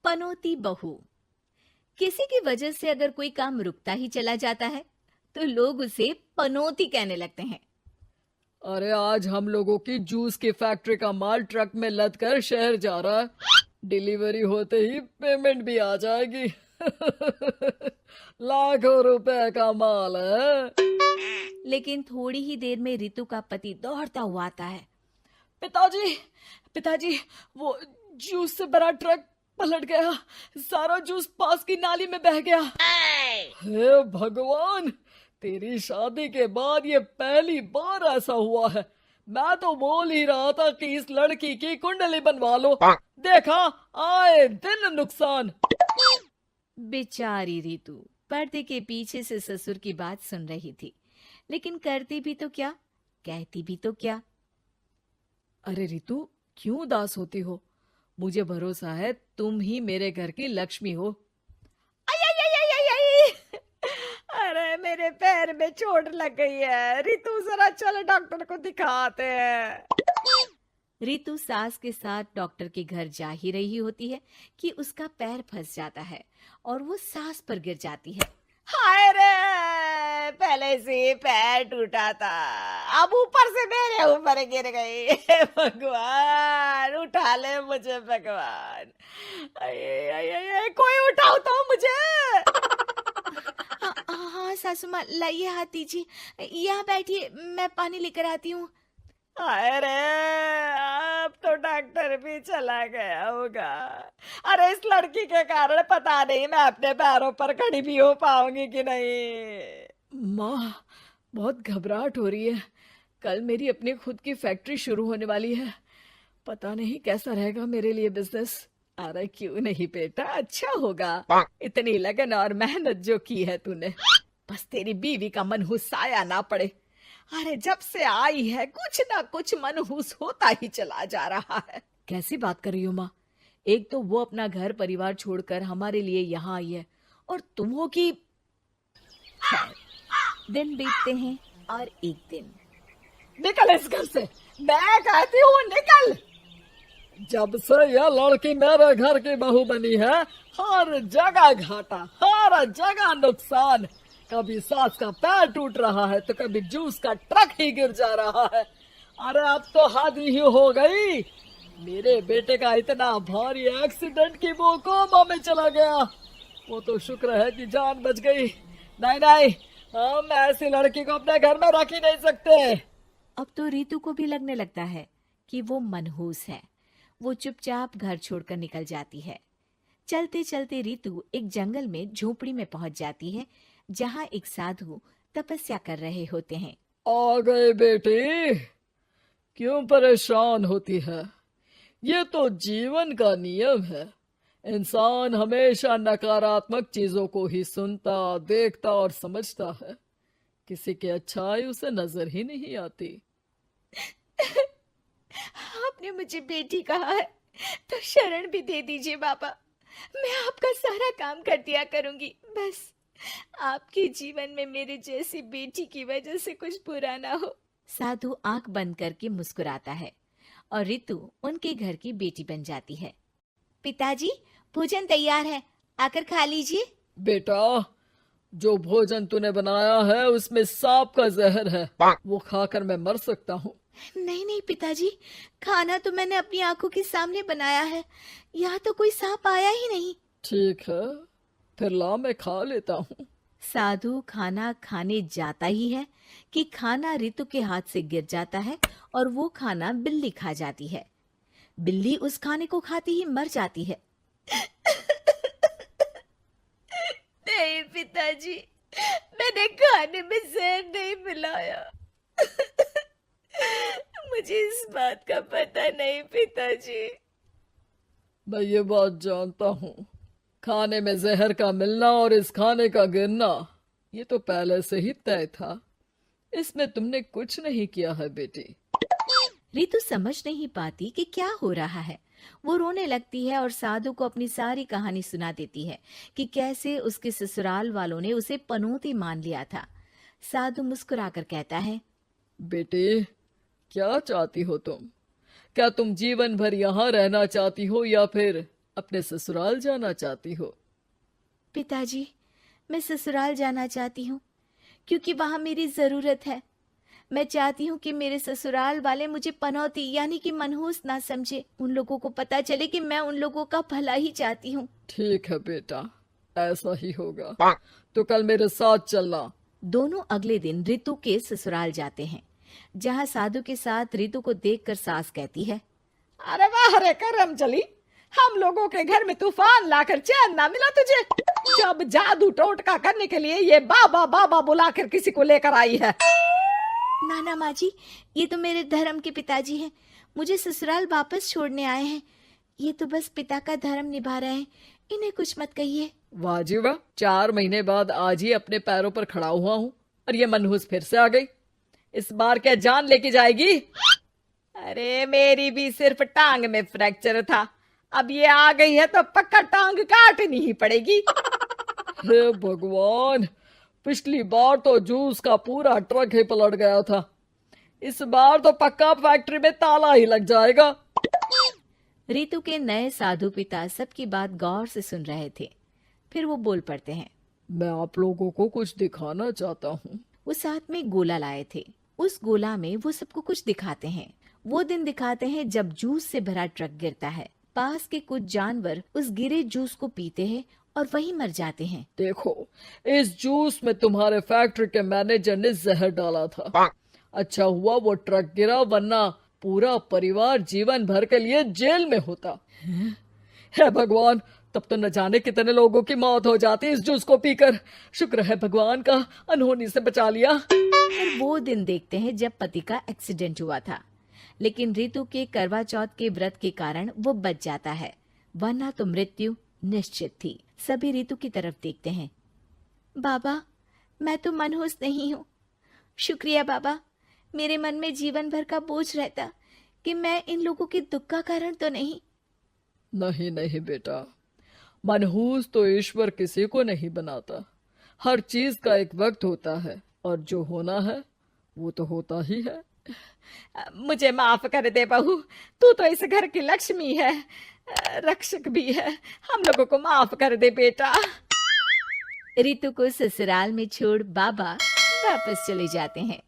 पनौती बहू। किसी की वजह से अगर कोई काम रुकता ही चला जाता है तो लोग उसे पनौती कहने लगते हैं। अरे आज हम लोगों की जूस की फैक्ट्री का माल ट्रक में लद कर शहर जा रहा है। डिलीवरी होते ही पेमेंट भी आ जाएगी। लाखों रुपए का माल है। लेकिन थोड़ी ही देर में रितु का पति दौड़ता हुआ आता है। पिताजी, पिताजी, वो जूस से भरा ट्रक पलट गया। सारा जूस पास की नाली में बह गया। हे भगवान, तेरी शादी के बाद ये पहली बार ऐसा हुआ है। मैं तो बोल ही रहा था कि इस लड़की की कुंडली बनवा लो। देखा, आए दिन नुकसान। बेचारी रितु पर्दे के पीछे से ससुर की बात सुन रही थी, लेकिन करती भी तो क्या, कहती भी तो क्या। अरे रितु, क्यों उदास होती हो? मुझे भरोसा है तुम ही मेरे घर की लक्ष्मी हो। आई आई आई आई आई आई! अरे मेरे पैर में चोट लग गई है रितु, जरा चल डॉक्टर को दिखाते हैं। रितु सास के साथ डॉक्टर के घर जा ही रही होती है कि उसका पैर फंस जाता है और वो सास पर गिर जाती है। हाय रे, पहले से पैर टूटा था, अब ऊपर से मेरे ऊपर गिर गई। हे भगवान, उठा ले मुझे भगवान। आये, आये, आये, कोई उठाओ तो मुझे। हाँ सासू माँ, लाइए हाथ दीजिए, यहाँ बैठिए, मैं पानी लेकर आती हूँ। अरे अब तो डॉक्टर भी चला गया होगा। अरे इस लड़की के कारण पता नहीं मैं अपने पैरों पर खड़ी भी हो पाऊंगी कि नहीं। माँ, बहुत घबराहट हो रही है। कल मेरी अपनी खुद की फैक्ट्री शुरू होने वाली है। पता नहीं कैसा रहेगा मेरे लिए बिजनेस। अरे क्यों नहीं बेटा, अच्छा होगा। इतनी लगन और मेहनत जो की है तूने, बस तेरी बीवी का मनहूस साया ना पड़े। अरे जब से आई है कुछ ना कुछ मनहूस होता ही चला जा रहा है। कैसी बात कर रही हो माँ? एक तो वो अपना घर परिवार छोड़कर हमारे लिए यहाँ आई है, और तुम हो कि... दिन बीतते हैं और एक दिन। निकल इस घर से, मैं कहती हूँ निकल। जब से यह लड़की मेरे घर की बहू बनी है, हर जगह घाटा, हर जगह नुकसान। कभी सास का पैर टूट रहा है तो कभी जूस का ट्रक ही गिर जा रहा है। अरे अब तो हद ही हो गई। मेरे बेटे का इतना भारी एक्सीडेंट कि वो कोमा में चला गया। वो तो शुक्र है कि जान बच गई। नहीं नहीं, हम ऐसी लड़की को अपने घर में रख ही नहीं सकते। अब तो रितु को भी लगने लगता है कि वो मनहूस है। वो चुपचाप घर छोड़कर निकल जाती है। चलते चलते रितु एक जंगल में झोपड़ी में पहुंच जाती है, जहां एक साधु तपस्या कर रहे होते हैं। आ गए बेटी, क्यों परेशान होती है? ये तो जीवन का नियम है। इंसान हमेशा नकारात्मक चीजों को ही सुनता, देखता और समझता है। किसी की अच्छाई उसे नजर ही नहीं आती। आपने मुझे बेटी कहा है तो शरण भी दे दीजिए बाबा। मैं आपका सारा काम कर दिया करूंगी, बस आपके जीवन में मेरे जैसी बेटी की वजह से कुछ बुरा ना हो। साधु आंख बंद करके मुस्कुराता है और रितु उनके घर की बेटी बन जाती है। पिताजी, भोजन तैयार है, आकर खा लीजिए। बेटा, जो भोजन तूने बनाया है उसमें सांप का जहर है, वो खाकर मैं मर सकता हूँ। नहीं नहीं पिताजी, खाना तो मैंने अपनी आंखों के सामने बनाया है, यहाँ तो कोई सांप आया ही नहीं। ठीक है, फिर ला मैं खा लेता हूँ। साधु खाना खाने जाता ही है कि खाना रितु के हाथ से गिर जाता है और वो खाना बिल्ली खा जाती है। बिल्ली उस खाने को खाती ही मर जाती है। नहीं पिताजी, मैंने खाने में जहर नहीं मिलाया। मुझे इस बात का पता नहीं पिताजी। मैं ये बात जानता हूँ। खाने में जहर का मिलना और इस खाने का गिरना, ये तो पहले से ही तय था। इसमें तुमने कुछ नहीं किया है बेटी। रितु समझ नहीं पाती कि क्या हो रहा है। वो रोने लगती है और साधु को अपनी सारी कहानी सुना देती है कि कैसे उसके ससुराल वालों ने उसे पनौती मान लिया था। साधु मुस्कुराकर कहता है, बेटी, क्या चाहती हो तुम? क्या तुम जीवन भर यहाँ रहना चाहती हो या फिर अपने ससुराल जाना चाहती हो? पिताजी, मैं ससुराल जाना चाहती हूँ क्योंकि वहां मेरी जरूरत है। मैं चाहती हूँ कि मेरे ससुराल वाले मुझे पनौती यानी कि मनहूस ना समझे। उन लोगों को पता चले कि मैं उन लोगों का भला ही चाहती हूँ। ठीक है बेटा, ऐसा ही होगा। तो कल मेरे साथ चलना। दोनों अगले दिन रितु के ससुराल जाते हैं, जहाँ साधु के साथ रितु को देखकर सास कहती है, अरे वाह रे करम चली, हम लोगों के घर में तूफान लाकर चैन ना मिला तुझे। जब जादू टोटका करने के लिए ये बाबा बाबा बुलाकर किसी को लेकर आई है। नाना माँ जी, ये तो मेरे धर्म के पिताजी हैं। मुझे ससुराल वापस छोड़ने आए हैं। ये तो बस पिता का धर्म निभा रहे हैं, इन्हें कुछ मत कहिए। वाह जी वाह, 4 महीने बाद आज ही अपने पैरों पर खड़ा हुआ हूँ और ये मनहूस फिर से आ गई। इस बार क्या जान लेके जाएगी? अरे मेरी भी सिर्फ टांग में फ्रैक्चर था, अब ये आ गई है तो पक्का टांग काटनी ही पड़ेगी। हे भगवान, पिछली बार तो जूस का पूरा ट्रक ही पलट गया था, इस बार तो पक्का फैक्ट्री में ताला ही लग जाएगा। रितु के नए साधु पिता सबकी बात गौर से सुन रहे थे। फिर वो बोल पड़ते हैं, मैं आप लोगों को कुछ दिखाना चाहता हूँ। वो साथ में गोला लाए थे। उस गोला में वो सबको कुछ दिखाते हैं। वो दिन दिखाते हैं जब जूस से भरा ट्रक गिरता है। पास के कुछ जानवर उस गिरे जूस को पीते हैं और वहीं मर जाते हैं। देखो, इस जूस में तुम्हारे फैक्ट्री के मैनेजर ने जहर डाला था। अच्छा हुआ वो ट्रक गिरा, वरना पूरा परिवार जीवन भर के लिए जेल में होता। हे भगवान, तब तो न जाने कितने लोगों की मौत हो जाती इस जूस को पीकर। शुक्र है भगवान का, अनहोनी से बचा लिया। और वो दिन देखते हैं जब पति का एक्सीडेंट हुआ था, लेकिन रितु के करवा चौथ के व्रत के कारण वो बच जाता है, वरना तो मृत्यु निश्चित थी। सभी रितु की तरफ देखते हैं। बाबा, मैं तो मनहूस नहीं हूँ। शुक्रिया बाबा, मेरे मन में जीवन भर का बोझ रहता कि मैं इन लोगों के दुख का कारण तो नहीं। नहीं नहीं बेटा, मनहूस तो ईश्वर किसी को नहीं बनाता। हर चीज का एक वक्त होता है और जो होना है वो तो होता ही है। मुझे माफ कर दे बहू, तू तो इस घर की लक्ष्मी है, रक्षक भी है। हम लोगों को माफ कर दे बेटा। रितु को ससुराल में छोड़ बाबा वापस चले जाते हैं।